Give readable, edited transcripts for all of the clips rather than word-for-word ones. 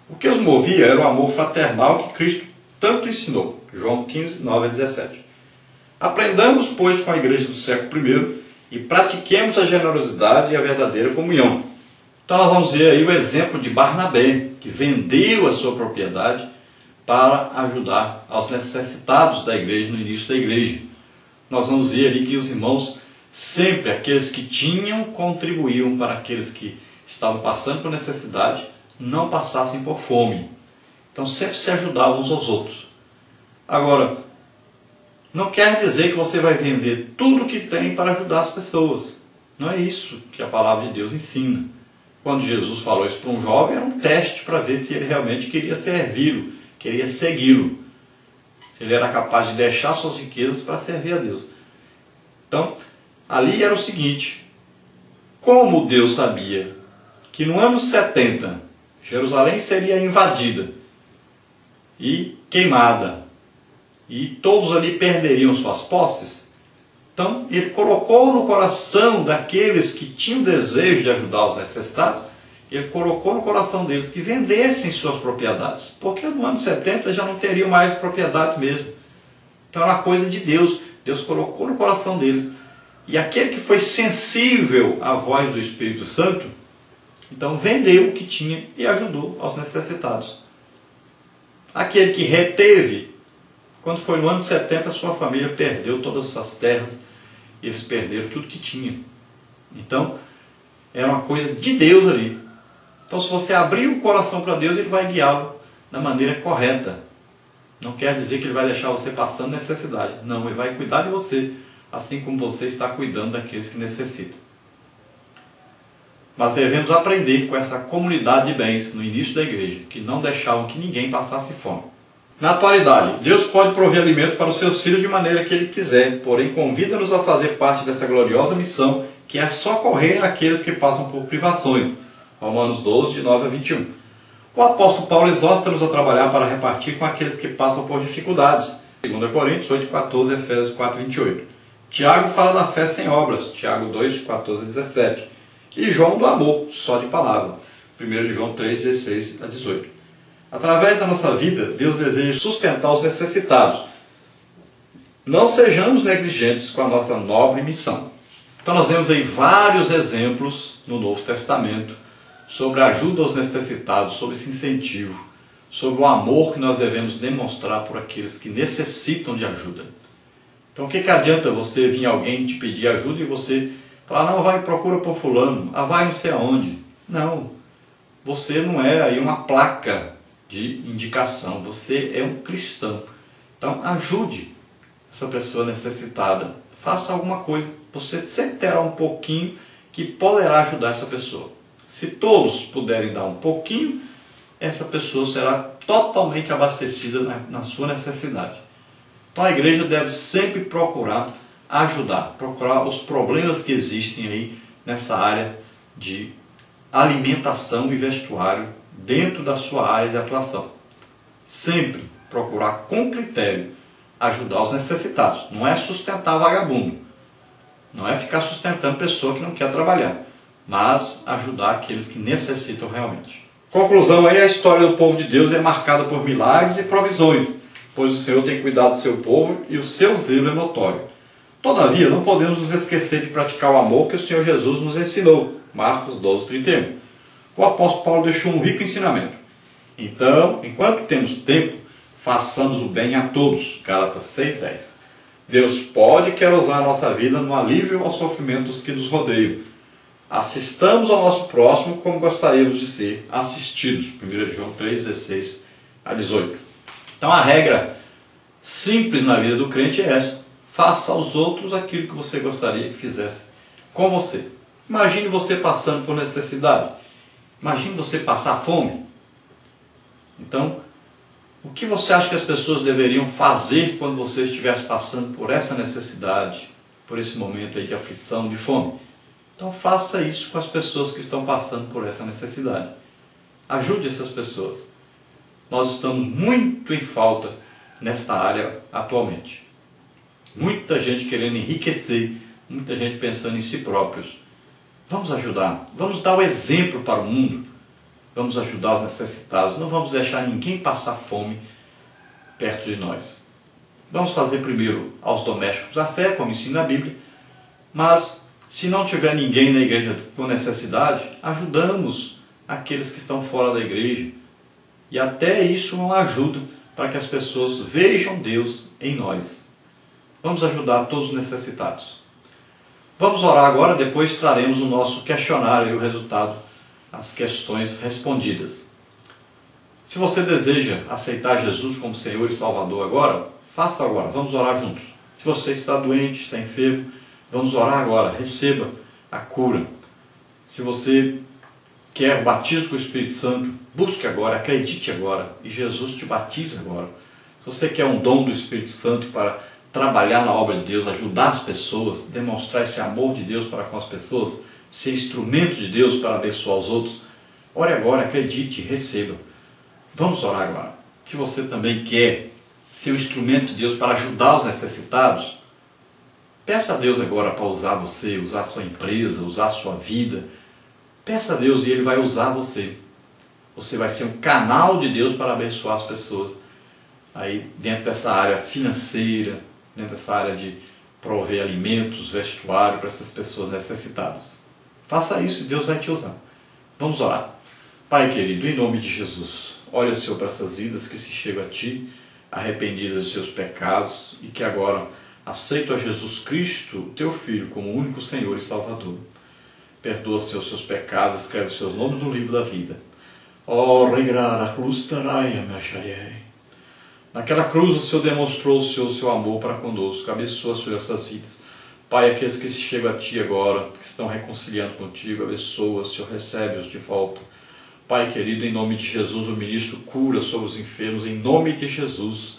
O que os movia era o amor fraternal que Cristo tanto ensinou. João 15, 9 a 17. Aprendamos, pois, com a igreja do século I e pratiquemos a generosidade e a verdadeira comunhão. Então nós vamos ver aí o exemplo de Barnabé, que vendeu a sua propriedade para ajudar aos necessitados da igreja no início da igreja. Nós vamos ver ali que os irmãos, sempre aqueles que tinham, contribuíam para aqueles que estavam passando por necessidade, não passassem por fome. Então sempre se ajudavam uns aos outros. Agora, não quer dizer que você vai vender tudo o que tem para ajudar as pessoas. Não é isso que a palavra de Deus ensina. Quando Jesus falou isso para um jovem, era um teste para ver se ele realmente queria servi-lo, queria segui-lo. Se ele era capaz de deixar suas riquezas para servir a Deus. Então, ali era o seguinte: como Deus sabia que no ano 70 Jerusalém seria invadida e queimada, e todos ali perderiam suas posses, então ele colocou no coração daqueles que tinham desejo de ajudar os necessitados, ele colocou no coração deles que vendessem suas propriedades, porque no ano 70 já não teriam mais propriedade mesmo. Então era uma coisa de Deus, Deus colocou no coração deles. E aquele que foi sensível à voz do Espírito Santo, então vendeu o que tinha e ajudou aos necessitados. Aquele que reteve, quando foi no ano 70, sua família perdeu todas as suas terras, e eles perderam tudo que tinham. Então, era uma coisa de Deus ali. Então, se você abrir o coração para Deus, Ele vai guiá-lo da maneira correta. Não quer dizer que Ele vai deixar você passando necessidade. Não, Ele vai cuidar de você, assim como você está cuidando daqueles que necessitam. Mas devemos aprender com essa comunidade de bens no início da igreja, que não deixavam que ninguém passasse fome. Na atualidade, Deus pode prover alimento para os seus filhos de maneira que Ele quiser, porém convida-nos a fazer parte dessa gloriosa missão, que é socorrer aqueles que passam por privações. Romanos 12, de 9 a 21. O apóstolo Paulo exorta-nos a trabalhar para repartir com aqueles que passam por dificuldades. 2 Coríntios 8, 14, Efésios 4, 28. Tiago fala da fé sem obras. Tiago 2, 14 a 17. E João do amor, só de palavras. 1 João 3, 16 a 18. Através da nossa vida, Deus deseja sustentar os necessitados. Não sejamos negligentes com a nossa nobre missão. Então nós vemos aí vários exemplos no Novo Testamento sobre a ajuda aos necessitados, sobre esse incentivo, sobre o amor que nós devemos demonstrar por aqueles que necessitam de ajuda. Então o que adianta você vir alguém te pedir ajuda e você falar, não, vai, procura por fulano, vai não sei aonde. Não, você não é aí uma placa de indicação, você é um cristão. Então ajude essa pessoa necessitada, faça alguma coisa, você sempre terá um pouquinho que poderá ajudar essa pessoa. Se todos puderem dar um pouquinho, essa pessoa será totalmente abastecida na sua necessidade. Então a igreja deve sempre procurar ajudar, procurar os problemas que existem aí nessa área de alimentação e vestuário dentro da sua área de atuação. Sempre procurar com critério ajudar os necessitados. Não é sustentar vagabundo, não é ficar sustentando pessoa que não quer trabalhar, mas ajudar aqueles que necessitam realmente. Conclusão aí, a história do povo de Deus é marcada por milagres e provisões, pois o Senhor tem cuidado do seu povo e o seu zelo é notório. Todavia, não podemos nos esquecer de praticar o amor que o Senhor Jesus nos ensinou. Marcos 12, 31. O apóstolo Paulo deixou um rico ensinamento. Então, enquanto temos tempo, façamos o bem a todos. Gálatas 6, 10. Deus pode e quer usar a nossa vida no alívio aos sofrimentos que nos rodeiam. Assistamos ao nosso próximo como gostaríamos de ser assistidos. 1 João 3, 16 a 18. Então a regra simples na vida do crente é essa. Faça aos outros aquilo que você gostaria que fizesse com você. Imagine você passando por necessidade. Imagine você passar fome. Então, o que você acha que as pessoas deveriam fazer quando você estivesse passando por essa necessidade, por esse momento aí de aflição, de fome? Então faça isso com as pessoas que estão passando por essa necessidade. Ajude essas pessoas. Nós estamos muito em falta nesta área atualmente. Muita gente querendo enriquecer, muita gente pensando em si próprios. Vamos ajudar, vamos dar o exemplo para o mundo. vamos ajudar os necessitados, não vamos deixar ninguém passar fome perto de nós. Vamos fazer primeiro aos domésticos a fé, como ensina a Bíblia, mas se não tiver ninguém na igreja com necessidade, ajudamos aqueles que estão fora da igreja. E até isso é uma ajuda para que as pessoas vejam Deus em nós. Vamos ajudar todos os necessitados. Vamos orar agora, depois traremos o nosso questionário e o resultado, as questões respondidas. Se você deseja aceitar Jesus como Senhor e Salvador agora, faça agora, vamos orar juntos. Se você está doente, está enfermo, vamos orar agora, receba a cura. Se você quer o batismo com o Espírito Santo, busque agora, acredite agora, e Jesus te batiza agora. Se você quer um dom do Espírito Santo para trabalhar na obra de Deus, ajudar as pessoas, demonstrar esse amor de Deus para com as pessoas, ser instrumento de Deus para abençoar os outros, ore agora, acredite, receba. Vamos orar agora. Se você também quer ser um instrumento de Deus para ajudar os necessitados, peça a Deus agora para usar você, usar a sua empresa, usar a sua vida. Peça a Deus e Ele vai usar você. Você vai ser um canal de Deus para abençoar as pessoas. Aí dentro dessa área financeira, dentro dessa área de prover alimentos, vestuário para essas pessoas necessitadas. Faça isso e Deus vai te usar. Vamos orar. Pai querido, em nome de Jesus, olha, Senhor, para essas vidas que se chegam a Ti, arrependidas dos seus pecados e que agora aceitam a Jesus Cristo, Teu Filho, como o único Senhor e Salvador. Perdoa, Senhor, os seus pecados, escreve os seus nomes no livro da vida. Naquela cruz o Senhor demonstrou o seu amor para conosco. Abençoa, Senhor, essas vidas. Pai, aqueles que se chegam a Ti agora, que estão reconciliando contigo, abençoa, Senhor, recebe-os de volta. Pai querido, em nome de Jesus, o ministro cura sobre os enfermos, em nome de Jesus.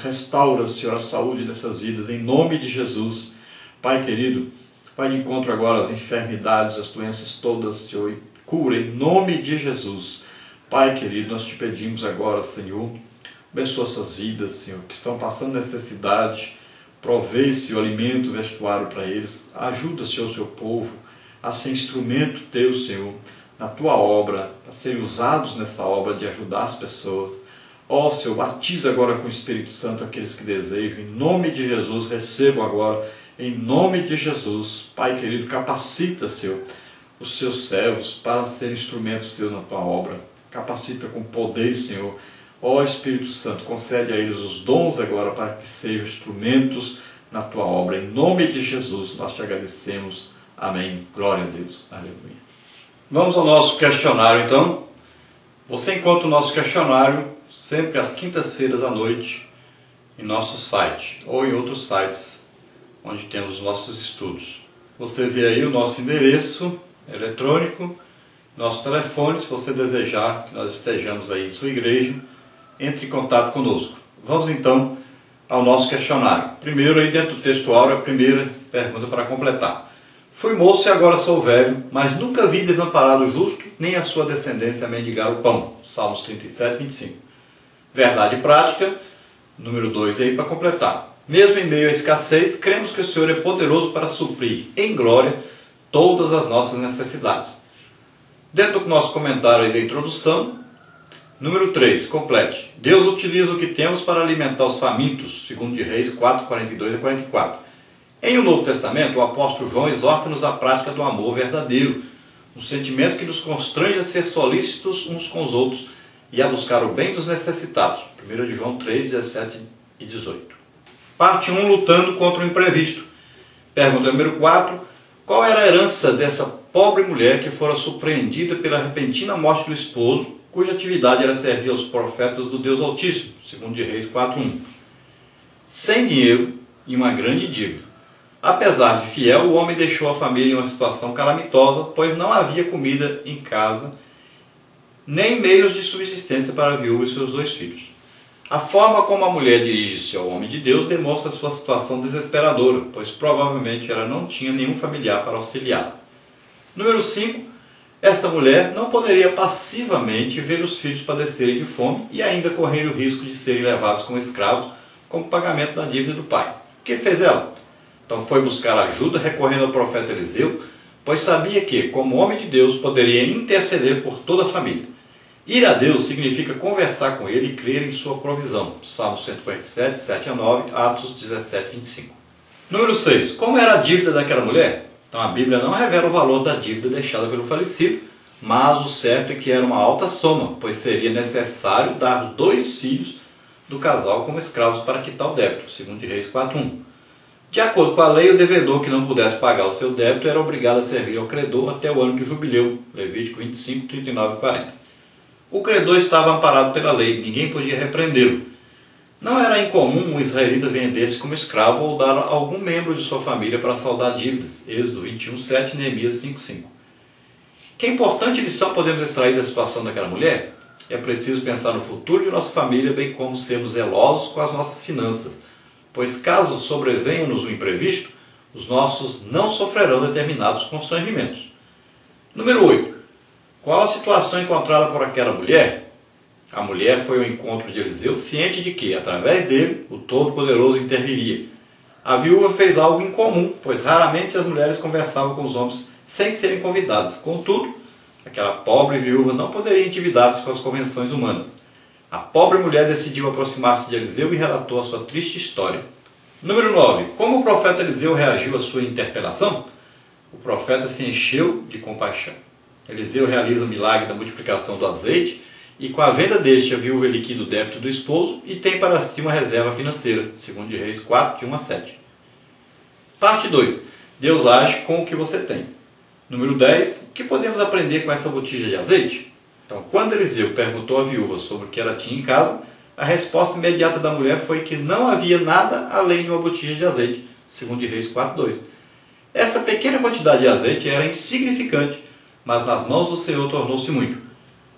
Restaura, Senhor, a saúde dessas vidas, em nome de Jesus. Pai querido, vai de encontro agora às enfermidades, as doenças todas, Senhor, e cura em nome de Jesus. Pai querido, nós te pedimos agora, Senhor, abençoa essas vidas, Senhor, que estão passando necessidade, provê, Senhor, alimento, vestuário para eles. Ajuda, Senhor, o seu povo a ser instrumento Teu, Senhor, na Tua obra, a serem usados nessa obra de ajudar as pessoas. Senhor, batiza agora com o Espírito Santo aqueles que desejam, em nome de Jesus, recebam agora, em nome de Jesus. Pai querido, capacita, Senhor, os Seus servos para serem instrumentos Teus na Tua obra. Capacita com poder, Senhor. Espírito Santo, concede a eles os dons agora para que sejam instrumentos na Tua obra. Em nome de Jesus, nós Te agradecemos. Amém. Glória a Deus. Aleluia. Vamos ao nosso questionário, então. Você encontra o nosso questionário sempre às quintas-feiras à noite em nosso site ou em outros sites onde temos os nossos estudos. Você vê aí o nosso endereço eletrônico, nosso telefone, se você desejar que nós estejamos aí em sua igreja, entre em contato conosco. Vamos então ao nosso questionário. Primeiro, aí dentro do textual, a primeira pergunta para completar. Fui moço e agora sou velho, mas nunca vi desamparado o justo, nem a sua descendência mendigar o pão. Salmos 37, 25. Verdade prática, número 2 aí para completar. Mesmo em meio à escassez, cremos que o Senhor é poderoso para suprir em glória todas as nossas necessidades. Dentro do nosso comentário aí da introdução, número 3, complete. Deus utiliza o que temos para alimentar os famintos, segundo de Reis 4, 42 a 44. Em o Novo Testamento, o apóstolo João exorta-nos à prática do amor verdadeiro, um sentimento que nos constrange a ser solícitos uns com os outros e a buscar o bem dos necessitados. 1 de João 3, 17 e 18. Parte 1, lutando contra o imprevisto. Pergunta número 4. Qual era a herança dessa pobre mulher que fora surpreendida pela repentina morte do esposo, cuja atividade era servir aos profetas do Deus Altíssimo? 2 de Reis 4, 1. Sem dinheiro e uma grande dívida. Apesar de fiel, o homem deixou a família em uma situação calamitosa, pois não havia comida em casa, nem meios de subsistência para a viúva e seus 2 filhos. A forma como a mulher dirige-se ao homem de Deus demonstra sua situação desesperadora, pois provavelmente ela não tinha nenhum familiar para auxiliá-la. Número 5. Esta mulher não poderia passivamente ver os filhos padecerem de fome e ainda correr o risco de serem levados como escravos como pagamento da dívida do pai. O que fez ela? Então foi buscar ajuda recorrendo ao profeta Eliseu, pois sabia que, como homem de Deus, poderia interceder por toda a família. Ir a Deus significa conversar com Ele e crer em sua provisão. Salmo 147, 7 a 9, Atos 17, 25. Número 6. Como era a dívida daquela mulher? Então a Bíblia não revela o valor da dívida deixada pelo falecido, mas o certo é que era uma alta soma, pois seria necessário dar 2 filhos do casal como escravos para quitar o débito, segundo Reis 4:1. De acordo com a lei, o devedor que não pudesse pagar o seu débito era obrigado a servir ao credor até o ano de jubileu, Levítico 25, 39 e 40. O credor estava amparado pela lei, ninguém podia repreendê-lo. Não era incomum um israelita vender-se como escravo ou dar a algum membro de sua família para saldar dívidas, Êxodo 21:7 e Neemias 5:5. Que importante lição podemos extrair da situação daquela mulher? É preciso pensar no futuro de nossa família, bem como sermos zelosos com as nossas finanças, pois caso sobrevenha-nos um imprevisto, os nossos não sofrerão determinados constrangimentos. Número 8. Qual a situação encontrada por aquela mulher? A mulher foi ao encontro de Eliseu, ciente de que, através dele, o Todo-Poderoso interviria. A viúva fez algo incomum, pois raramente as mulheres conversavam com os homens sem serem convidadas. Contudo, aquela pobre viúva não poderia intimidar-se com as convenções humanas. A pobre mulher decidiu aproximar-se de Eliseu e relatou a sua triste história. Número 9. Como o profeta Eliseu reagiu à sua interpelação? O profeta se encheu de compaixão. Eliseu realiza o milagre da multiplicação do azeite e com a venda deste a viúva liquida o débito do esposo e tem para si uma reserva financeira, segundo Reis 4, de 1 a 7. Parte 2. Deus age com o que você tem. Número 10. O que podemos aprender com essa botija de azeite? Então, quando Eliseu perguntou à viúva sobre o que ela tinha em casa, a resposta imediata da mulher foi que não havia nada além de uma botija de azeite, segundo Reis 4:2. Essa pequena quantidade de azeite era insignificante, mas nas mãos do Senhor tornou-se muito.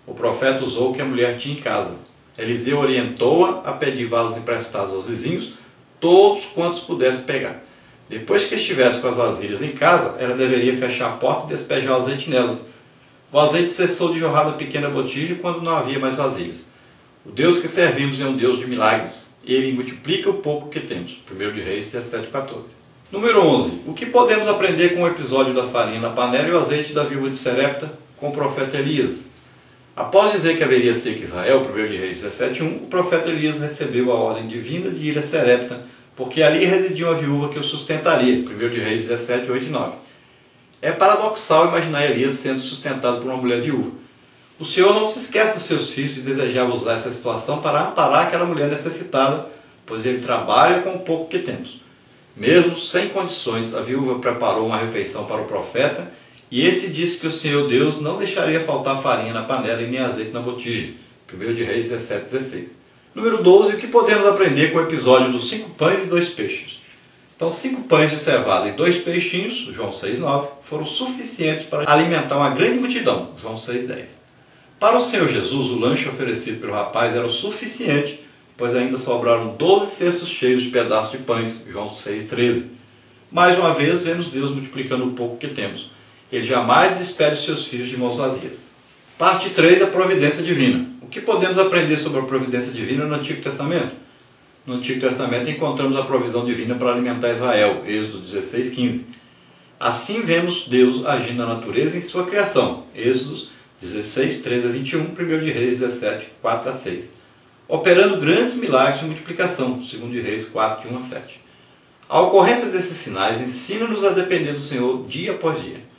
O profeta usou o que a mulher tinha em casa. Eliseu orientou-a a pedir vasos emprestados aos vizinhos, todos quantos pudesse pegar. Depois que estivesse com as vasilhas em casa, ela deveria fechar a porta e despejar o azeite nelas. O azeite cessou de jorrar da pequena botija quando não havia mais vasilhas. O Deus que servimos é um Deus de milagres. Ele multiplica o pouco que temos. 1 Reis 17:14. Número 11. O que podemos aprender com o episódio da farinha na panela e o azeite da viúva de Serepta com o profeta Elias? Após dizer que haveria seca em Israel, 1 Reis 17:1, o profeta Elias recebeu a ordem divina de ir a Serepta, porque ali residia uma viúva que o sustentaria. 1 Reis 17:8 e 9. É paradoxal imaginar Elias sendo sustentado por uma mulher viúva. O Senhor não se esquece dos seus filhos e desejava usar essa situação para amparar aquela mulher necessitada, pois ele trabalha com o pouco que temos. Mesmo sem condições, a viúva preparou uma refeição para o profeta e esse disse que o Senhor Deus não deixaria faltar farinha na panela e nem azeite na botija. 1 Reis 17:16. Número 12. O que podemos aprender com o episódio dos 5 pães e 2 peixes? Então, 5 pães de cevada e 2 peixinhos, João 6:9, foram suficientes para alimentar uma grande multidão, João 6:10. Para o Senhor Jesus, o lanche oferecido pelo rapaz era o suficiente, pois ainda sobraram 12 cestos cheios de pedaços de pães, João 6:13. Mais uma vez, vemos Deus multiplicando o pouco que temos. Ele jamais despede os seus filhos de mãos vazias. Parte 3, a providência divina. O que podemos aprender sobre a providência divina no Antigo Testamento? No Antigo Testamento encontramos a provisão divina para alimentar Israel, Êxodo 16:15. Assim vemos Deus agindo na natureza em sua criação, Êxodo 16:13 a 21, 1 de Reis 17:4 a 6. Operando grandes milagres de multiplicação, 2 de Reis 4, de 1 a 7. A ocorrência desses sinais ensina-nos a depender do Senhor dia após dia.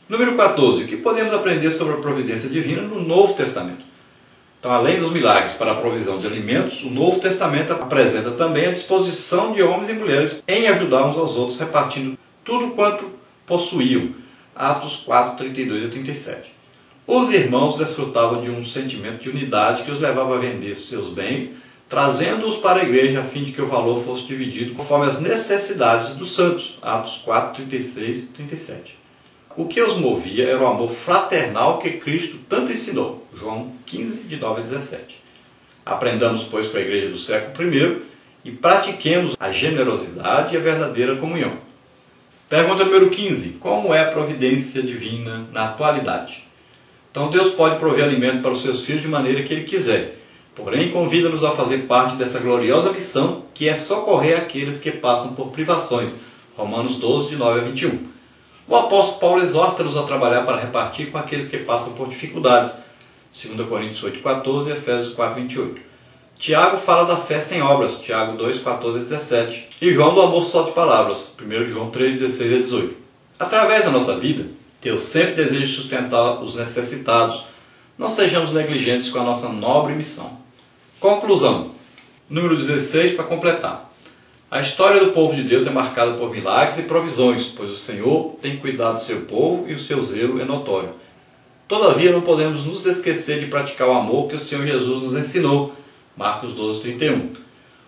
Número 14. O que podemos aprender sobre a providência divina no Novo Testamento? Então, além dos milagres para a provisão de alimentos, o Novo Testamento apresenta também a disposição de homens e mulheres em ajudar uns aos outros, repartindo tudo quanto possuíam. Atos 4, 32 a 37. Os irmãos desfrutavam de um sentimento de unidade que os levava a vender seus bens, trazendo-os para a igreja a fim de que o valor fosse dividido conforme as necessidades dos santos. Atos 4, 36 e 37. O que os movia era o amor fraternal que Cristo tanto ensinou. João 15, de 9 a 17. Aprendamos, pois, com a igreja do século I e pratiquemos a generosidade e a verdadeira comunhão. Pergunta número 15. Como é a providência divina na atualidade? Então, Deus pode prover alimento para os seus filhos de maneira que Ele quiser. Porém, convida-nos a fazer parte dessa gloriosa missão que é socorrer aqueles que passam por privações. Romanos 12, de 9 a 21. O apóstolo Paulo exorta-nos a trabalhar para repartir com aqueles que passam por dificuldades. 2 Coríntios 8,14 e Efésios 4,28. Tiago fala da fé sem obras. Tiago 2,14 a 17. E João do amor só de palavras. 1 João 3,16 a 18. Através da nossa vida, Deus sempre deseja sustentar os necessitados. Não sejamos negligentes com a nossa nobre missão. Conclusão. Número 16 para completar. A história do povo de Deus é marcada por milagres e provisões, pois o Senhor tem cuidado do seu povo e o seu zelo é notório. Todavia, não podemos nos esquecer de praticar o amor que o Senhor Jesus nos ensinou. Marcos 12:31.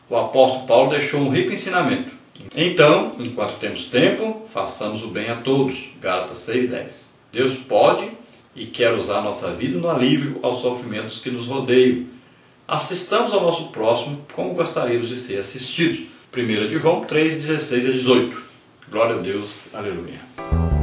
O apóstolo Paulo deixou um rico ensinamento. Então, enquanto temos tempo, façamos o bem a todos. Gálatas 6:10. Deus pode e quer usar nossa vida no alívio aos sofrimentos que nos rodeiam. Assistamos ao nosso próximo como gostaríamos de ser assistidos. 1 João 3:16 a 18. Glória a Deus. Aleluia.